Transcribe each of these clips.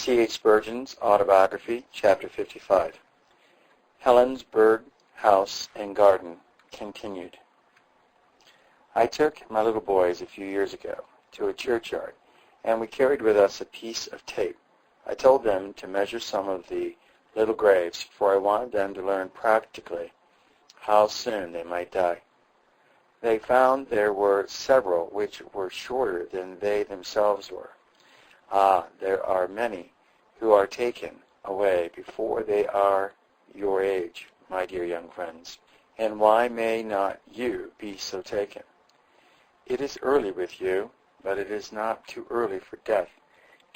Spurgeon's Autobiography, Chapter 55. Helensburgh House and Garden, continued. I took my little boys a few years ago to a churchyard, and we carried with us a piece of tape. I told them to measure some of the little graves, for I wanted them to learn practically how soon they might die. They found there were several which were shorter than they themselves were. There are many who are taken away before they are your age, my dear young friends. And why may not you be so taken? It is early with you, but it is not too early for death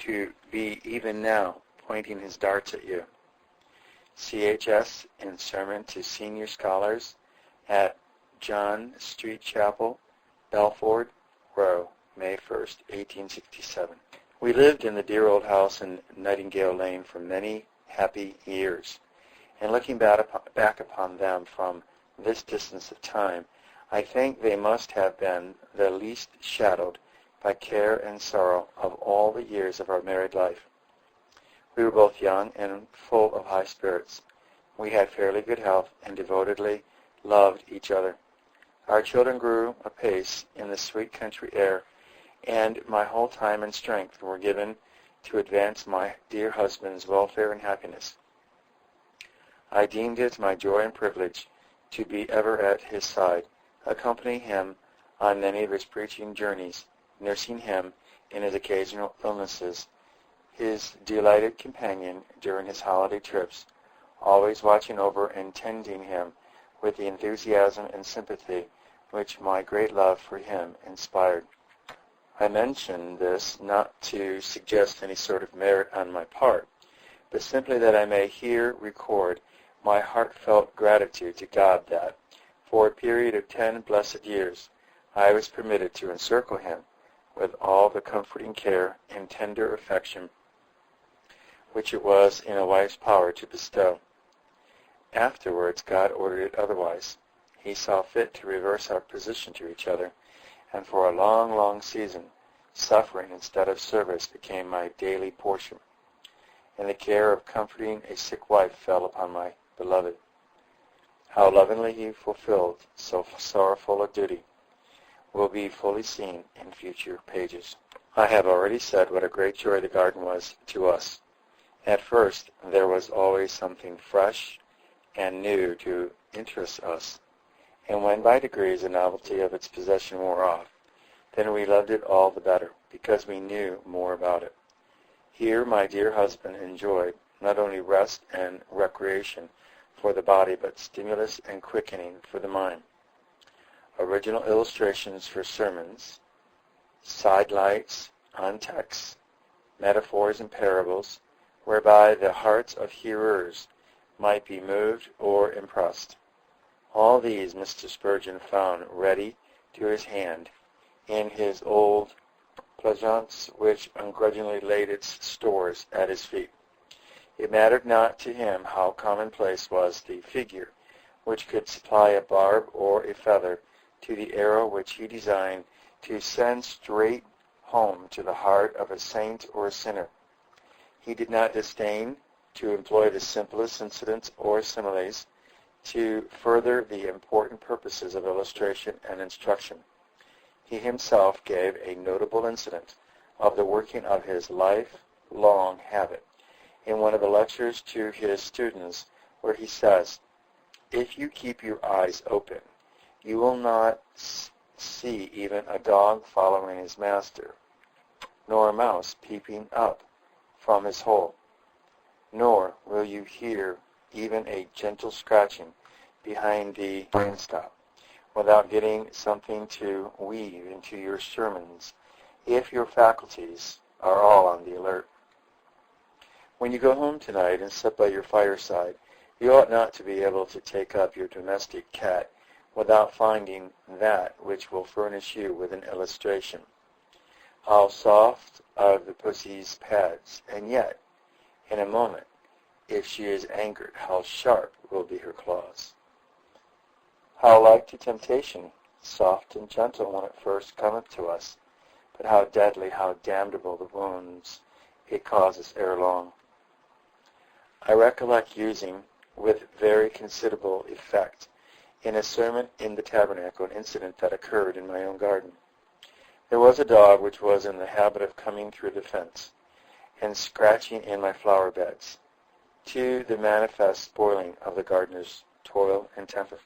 to be even now pointing his darts at you. CHS in Sermon to Senior Scholars at John Street Chapel, Belford Row, May 1st, 1867. We lived in the dear old house in Nightingale Lane for many happy years, and looking back upon them from this distance of time, I think they must have been the least shadowed by care and sorrow of all the years of our married life. We were both young and full of high spirits. We had fairly good health and devotedly loved each other. Our children grew apace in the sweet country air, and my whole time and strength were given to advance my dear husband's welfare and happiness. I deemed it my joy and privilege to be ever at his side, accompanying him on many of his preaching journeys, nursing him in his occasional illnesses, his delighted companion during his holiday trips, always watching over and tending him with the enthusiasm and sympathy which my great love for him inspired. I mention this not to suggest any sort of merit on my part, but simply that I may here record my heartfelt gratitude to God that, for a period of 10 blessed years, I was permitted to encircle him with all the comforting care and tender affection which it was in a wife's power to bestow. Afterwards, God ordered it otherwise. He saw fit to reverse our position to each other, and for a long, long season, suffering instead of service became my daily portion, and the care of comforting a sick wife fell upon my beloved. How lovingly he fulfilled so sorrowful a duty will be fully seen in future pages. I have already said what a great joy the garden was to us. At first, there was always something fresh and new to interest us, and when by degrees the novelty of its possession wore off, then we loved it all the better, because we knew more about it. Here my dear husband enjoyed not only rest and recreation for the body, but stimulus and quickening for the mind. Original illustrations for sermons, sidelights on texts, metaphors and parables, whereby the hearts of hearers might be moved or impressed. All these Mr. Spurgeon found ready to his hand in his old pleasaunce, which ungrudgingly laid its stores at his feet. It mattered not to him how commonplace was the figure which could supply a barb or a feather to the arrow which he designed to send straight home to the heart of a saint or a sinner. He did not disdain to employ the simplest incidents or similes to further the important purposes of illustration and instruction. He himself gave a notable incident of the working of his lifelong habit in one of the lectures to his students, where he says, "If you keep your eyes open, you will not see even a dog following his master, nor a mouse peeping up from his hole, nor will you hear even a gentle scratching behind the wainscot, without getting something to weave into your sermons, if your faculties are all on the alert. When you go home tonight and sit by your fireside, you ought not to be able to take up your domestic cat without finding that which will furnish you with an illustration. How soft are the pussy's pads, and yet, in a moment, if she is angered, how sharp will be her claws. How like to temptation, soft and gentle when it first cometh to us, but how deadly, how damnable the wounds it causes ere long. I recollect using, with very considerable effect, in a sermon in the tabernacle, an incident that occurred in my own garden. There was a dog which was in the habit of coming through the fence and scratching in my flower beds, to the manifest spoiling of the gardener's toil and temper.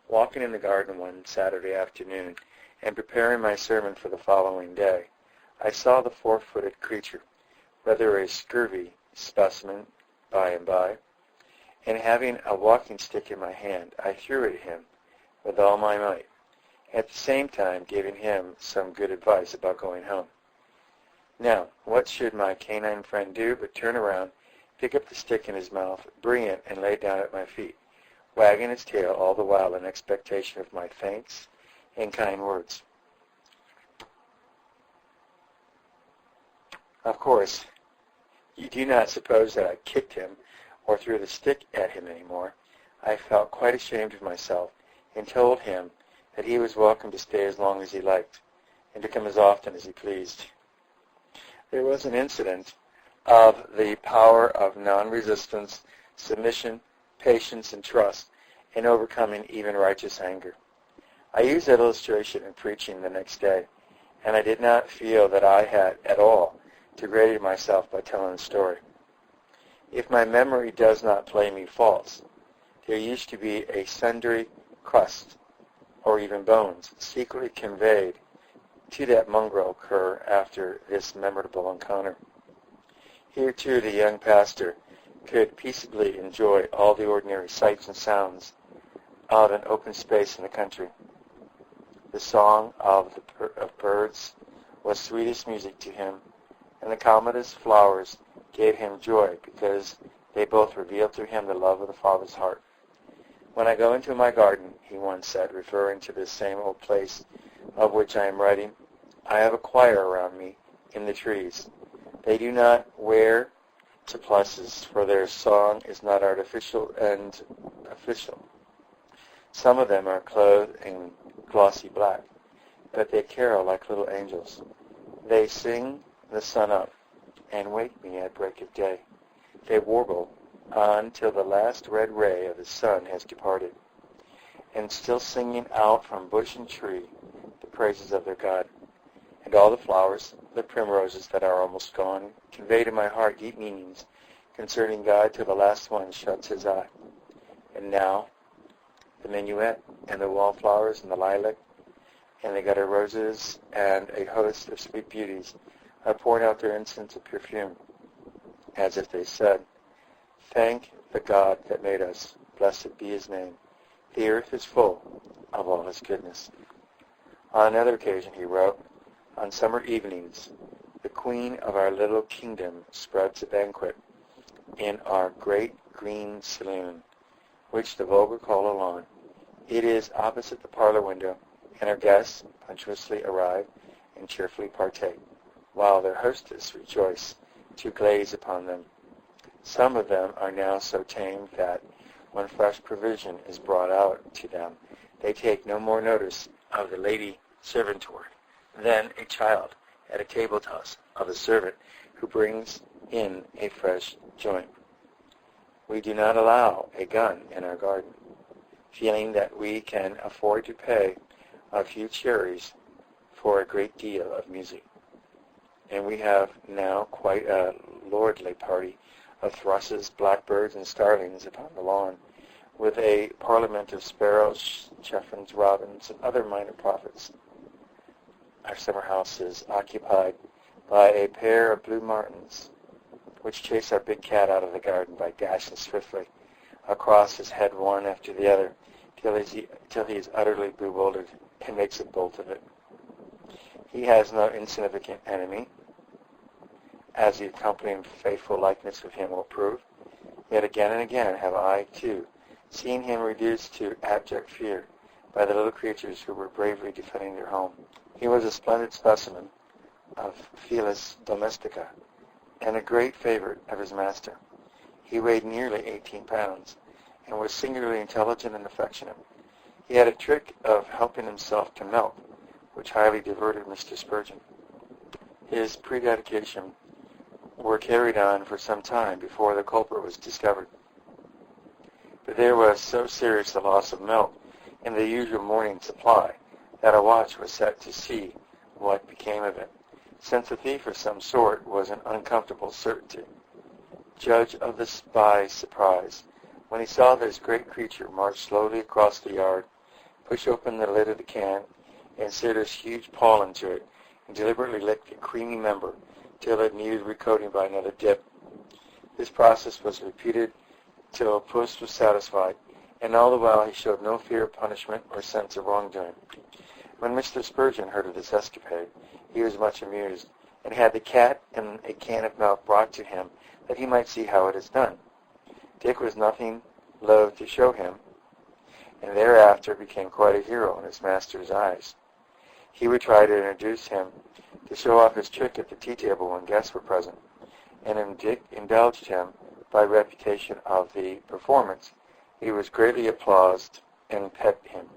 Walking in the garden one Saturday afternoon and preparing my sermon for the following day, I saw the four-footed creature, rather a scurvy specimen by and by, and having a walking stick in my hand, I threw it at him with all my might, at the same time giving him some good advice about going home. Now, what should my canine friend do but turn around, pick up the stick in his mouth, bring it, and lay it down at my feet, wagging his tail all the while in expectation of my thanks and kind words. Of course, you do not suppose that I kicked him or threw the stick at him any more. I felt quite ashamed of myself and told him that he was welcome to stay as long as he liked and to come as often as he pleased. There was an incident of the power of non-resistance, submission, patience, and trust in overcoming even righteous anger. I used that illustration in preaching the next day, and I did not feel that I had at all degraded myself by telling the story. If my memory does not play me false, there used to be a sundry crust, or even bones, secretly conveyed to that mongrel cur after this memorable encounter. Here, too, the young pastor could peaceably enjoy all the ordinary sights and sounds of an open space in the country. The song of birds was sweetest music to him, and the calamitous flowers gave him joy because they both revealed to him the love of the Father's heart. When I go into my garden, he once said, referring to this same old place of which I am writing, I have a choir around me in the trees. They do not wear surplices, for their song is not artificial and official. Some of them are clothed in glossy black, but they carol like little angels. They sing the sun up and wake me at break of day. They warble on till the last red ray of the sun has departed, and still singing out from bush and tree the praises of their God. And all the flowers, the primroses that are almost gone, convey to my heart deep meanings concerning God till the last one shuts his eye. And now, the minuet, and the wallflowers, and the lilac, and the gutter roses, and a host of sweet beauties are pouring out their incense of perfume, as if they said, Thank the God that made us, blessed be his name. The earth is full of all his goodness. On another occasion he wrote, On summer evenings, the queen of our little kingdom spreads a banquet in our great green saloon, which the vulgar call a lawn. It is opposite the parlor window, and our guests punctuously arrive and cheerfully partake, while their hostess rejoice to glaze upon them. Some of them are now so tamed that, when fresh provision is brought out to them, they take no more notice of the lady servantor than a child at a table toss of a servant who brings in a fresh joint. We do not allow a gun in our garden, feeling that we can afford to pay a few cherries for a great deal of music. And we have now quite a lordly party of thrushes, blackbirds, and starlings upon the lawn, with a parliament of sparrows, chaffinches, robins, and other minor prophets. Our summer house is occupied by a pair of blue martins, which chase our big cat out of the garden by dashing swiftly across his head one after the other till he is utterly bewildered and makes a bolt of it. He has no insignificant enemy, as the accompanying faithful likeness of him will prove. Yet again and again have I, too, seen him reduced to abject fear by the little creatures who were bravely defending their home. He was a splendid specimen of Felis domestica, and a great favorite of his master. He weighed nearly 18 pounds, and was singularly intelligent and affectionate. He had a trick of helping himself to milk, which highly diverted Mr. Spurgeon. His prededication were carried on for some time before the culprit was discovered. But there was so serious a loss of milk in the usual morning supply that a watch was set to see what became of it, since the thief of some sort was an uncomfortable certainty. Judge of the spy's surprise when he saw this great creature march slowly across the yard, push open the lid of the can, insert his huge paw into it, and deliberately lick the creamy member till it needed recoating by another dip. This process was repeated till Puss was satisfied, and all the while he showed no fear of punishment or sense of wrongdoing. When Mr. Spurgeon heard of this escapade, he was much amused, and had the cat and a can of milk brought to him that he might see how it is done. Dick was nothing loath to show him, and thereafter became quite a hero in his master's eyes. He would try to introduce him to show off his trick at the tea table when guests were present, and Dick indulged him by reputation of the performance. He was greatly applauded and pet him.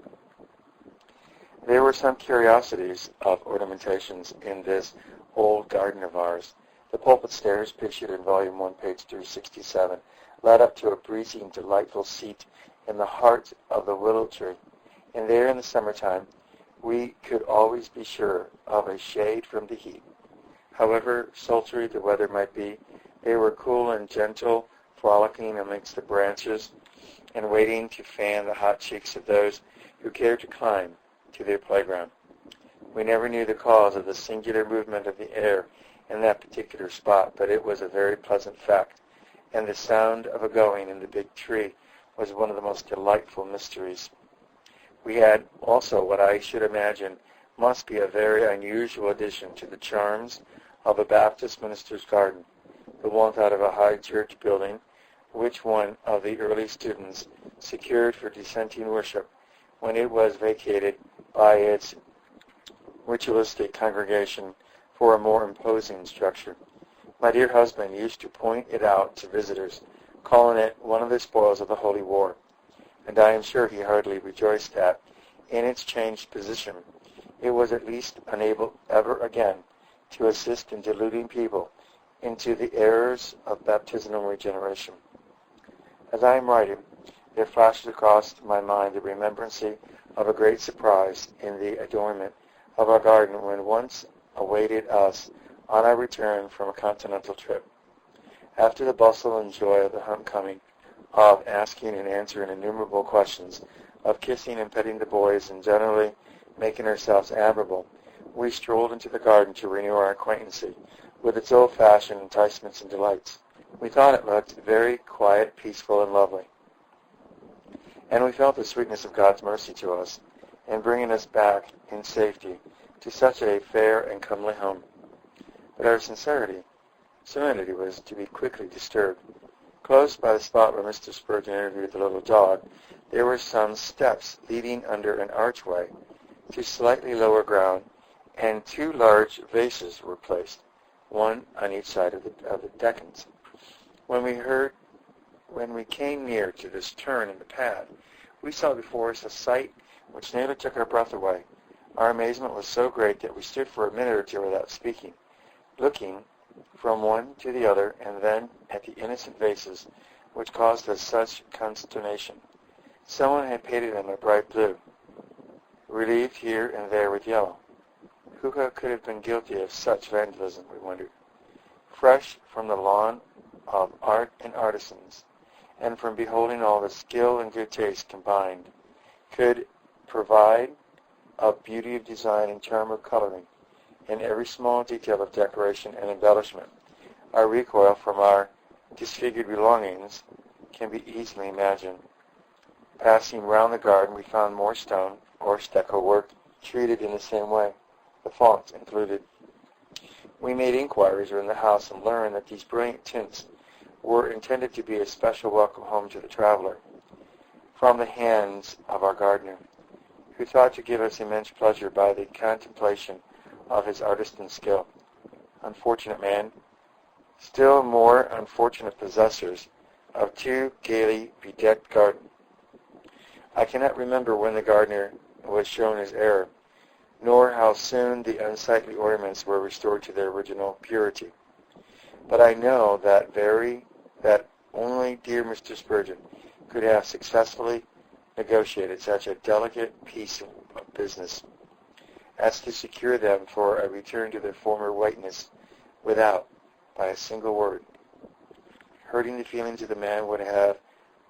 There were some curiosities of ornamentations in this old garden of ours. The pulpit stairs, pictured in Volume 1, page 367, led up to a breezy and delightful seat in the heart of the willow tree, and there in the summertime we could always be sure of a shade from the heat. However sultry the weather might be, they were cool and gentle, frolicking amongst the branches, and waiting to fan the hot cheeks of those who cared to climb to their playground. We never knew the cause of the singular movement of the air in that particular spot, but it was a very pleasant fact, and the sound of a going in the big tree was one of the most delightful mysteries. We had also what I should imagine must be a very unusual addition to the charms of a Baptist minister's garden, the want out of a high church building, which one of the early students secured for dissenting worship when it was vacated by its ritualistic congregation for a more imposing structure. My dear husband used to point it out to visitors, calling it one of the spoils of the Holy War, and I am sure he heartily rejoiced that, in its changed position, it was at least unable ever again to assist in deluding people into the errors of baptismal regeneration. As I am writing, there flashes across my mind the remembrance of a great surprise in the adornment of our garden when once awaited us on our return from a continental trip. After the bustle and joy of the homecoming, of asking and answering innumerable questions, of kissing and petting the boys, and generally making ourselves admirable, we strolled into the garden to renew our acquaintance with its old-fashioned enticements and delights. We thought it looked very quiet, peaceful, and lovely, and we felt the sweetness of God's mercy to us in bringing us back in safety to such a fair and comely home. But our serenity was to be quickly disturbed. Close by the spot where Mr. Spurgeon interviewed the little dog, there were some steps leading under an archway to slightly lower ground, and two large vases were placed, one on each side of the deckings. When we came near to this turn in the path, we saw before us a sight which nearly took our breath away. Our amazement was so great that we stood for a minute or two without speaking, looking from one to the other and then at the innocent vases, which caused us such consternation. Someone had painted them a bright blue, relieved here and there with yellow. Who could have been guilty of such vandalism, we wondered. Fresh from the lawn of art and artisans, and from beholding all the skill and good taste combined, could provide of beauty of design and charm of coloring in every small detail of decoration and embellishment. Our recoil from our disfigured belongings can be easily imagined. Passing round the garden, we found more stone or stucco work treated in the same way, the fonts included. We made inquiries around the house and learned that these brilliant tints were intended to be a special welcome home to the traveler from the hands of our gardener, who thought to give us immense pleasure by the contemplation of his artisan skill. Unfortunate man, still more unfortunate possessors of two gaily bedecked gardens. I cannot remember when the gardener was shown his error, nor how soon the unsightly ornaments were restored to their original purity. But I know that only dear Mr. Spurgeon could have successfully negotiated such a delicate piece of business as to secure them for a return to their former whiteness without, by a single word, hurting the feelings of the man would have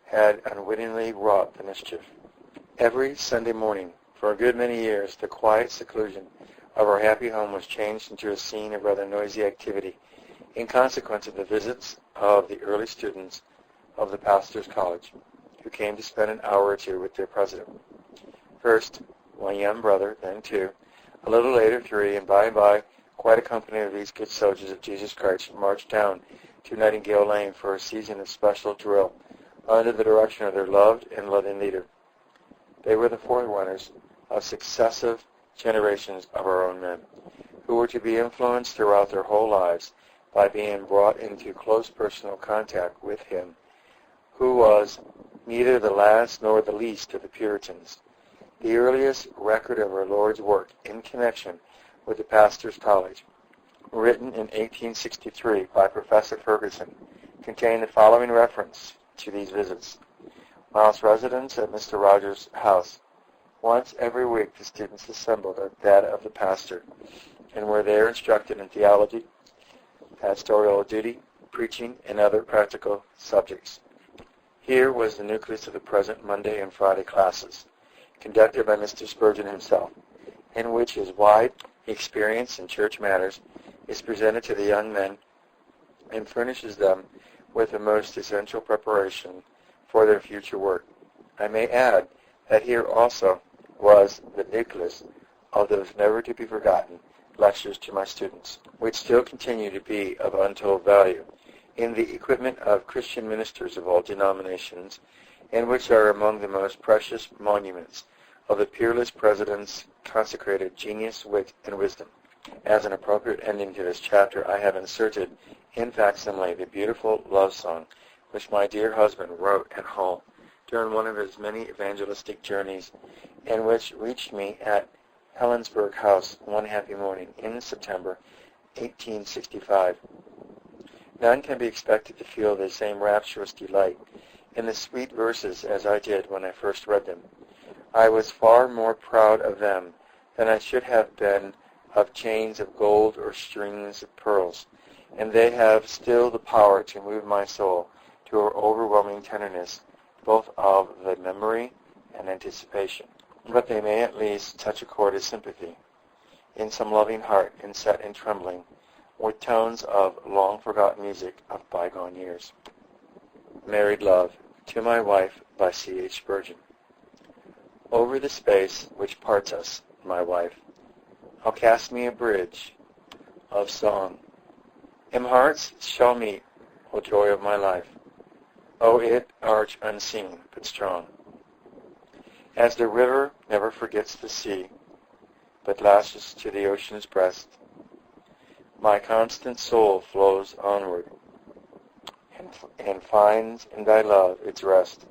had unwittingly wrought the mischief. Every Sunday morning, for a good many years, the quiet seclusion of our happy home was changed into a scene of rather noisy activity in consequence of the visits of the early students of the pastor's college, who came to spend an hour or two with their president. First, one young brother, then two, a little later three, and by and by quite a company of these good soldiers of Jesus Christ marched down to Nightingale Lane for a season of special drill under the direction of their loved and loving leader. They were the forerunners of successive generations of our own men, who were to be influenced throughout their whole lives by being brought into close personal contact with him, who was neither the last nor the least of the Puritans. The earliest record of our Lord's work in connection with the pastor's college, written in 1863 by Professor Ferguson, contained the following reference to these visits. Whilst residents at Mr. Rogers' house, once every week the students assembled at that of the pastor, and were there instructed in theology, pastoral duty, preaching, and other practical subjects. Here was the nucleus of the present Monday and Friday classes, conducted by Mr. Spurgeon himself, in which his wide experience in church matters is presented to the young men and furnishes them with the most essential preparation for their future work. I may add that here also was the nucleus of those never-to-be-forgotten lectures to my students, which still continue to be of untold value in the equipment of Christian ministers of all denominations, and which are among the most precious monuments of the peerless President's consecrated genius, wit, and wisdom. As an appropriate ending to this chapter, I have inserted in facsimile the beautiful love song which my dear husband wrote at Hull during one of his many evangelistic journeys, and which reached me at Helensburgh House one happy morning in September 1865. None can be expected to feel the same rapturous delight in the sweet verses as I did when I first read them. I was far more proud of them than I should have been of chains of gold or strings of pearls, and they have still the power to move my soul to an overwhelming tenderness, both of the memory and anticipation. But they may at least touch a chord of sympathy in some loving heart and set in trembling with tones of long-forgotten music of bygone years. Married Love, to my wife, by C.H. Spurgeon. Over the space which parts us, my wife, I'll cast me a bridge of song. Him hearts shall meet, O joy of my life. O it arch unseen, but strong. As the river never forgets the sea, but lashes to the ocean's breast, my constant soul flows onward, and finds in thy love its rest.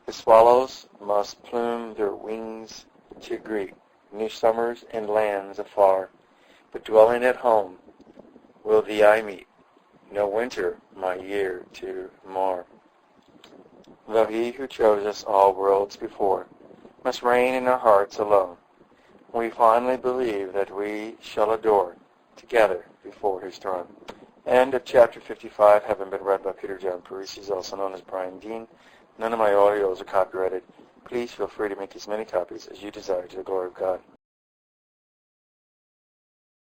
The swallows must plume their wings to greet new summers and lands afar, but dwelling at home will thee I meet, no winter my year to mar. Though he who chose us all worlds before must reign in our hearts alone, we fondly believe that we shall adore together before his throne. End of chapter 55, having been read by Peter John Parisi, also known as Brian Dean. None of my audios are copyrighted. Please feel free to make as many copies as you desire to the glory of God.